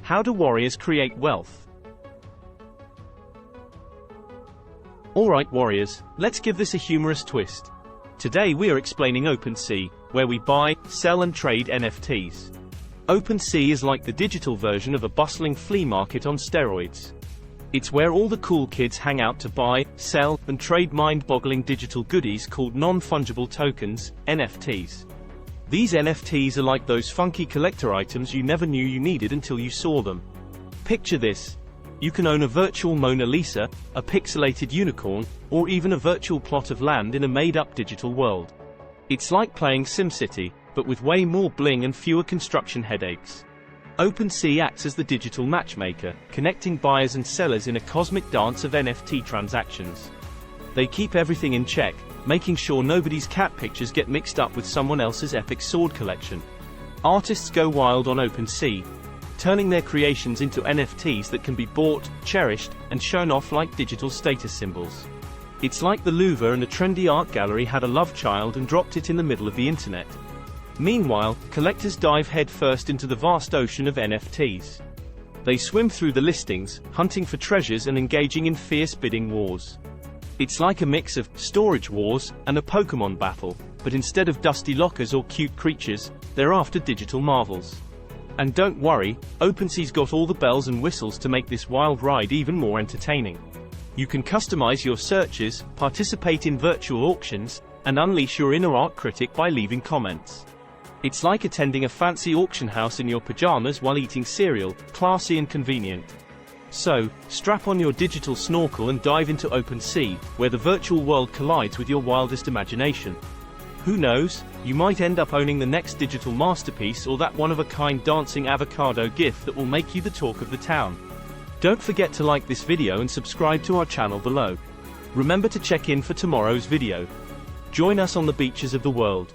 How do warriors create wealth? Alright warriors, let's give this a humorous twist. Today we are explaining Opensea, where we buy, sell and trade NFTs. Opensea is like the digital version of a bustling flea market on steroids. It's where all the cool kids hang out to buy, sell, and trade mind-boggling digital goodies called non-fungible tokens, NFTs. These NFTs are like those funky collector items you never knew you needed until you saw them. Picture this. You can own a virtual Mona Lisa, a pixelated unicorn, or even a virtual plot of land in a made-up digital world. It's like playing SimCity, but with way more bling and fewer construction headaches. Opensea acts as the digital matchmaker, connecting buyers and sellers in a cosmic dance of NFT transactions. They keep everything in check, making sure nobody's cat pictures get mixed up with someone else's epic sword collection. Artists go wild on Opensea, turning their creations into NFTs that can be bought, cherished, and shown off like digital status symbols. It's like the Louvre and a trendy art gallery had a love child and dropped it in the middle of the internet. Meanwhile, collectors dive headfirst into the vast ocean of NFTs. They swim through the listings, hunting for treasures and engaging in fierce bidding wars. It's like a mix of storage wars and a Pokemon battle, but instead of dusty lockers or cute creatures, they're after digital marvels. And don't worry, Opensea's got all the bells and whistles to make this wild ride even more entertaining. You can customize your searches, participate in virtual auctions, and unleash your inner art critic by leaving comments. It's like attending a fancy auction house in your pajamas while eating cereal, classy and convenient. So, strap on your digital snorkel and dive into Opensea, where the virtual world collides with your wildest imagination. Who knows, you might end up owning the next digital masterpiece or that one-of-a-kind dancing avocado gift that will make you the talk of the town. Don't forget to like this video and subscribe to our channel below. Remember to check in for tomorrow's video. Join us on the beaches of the world.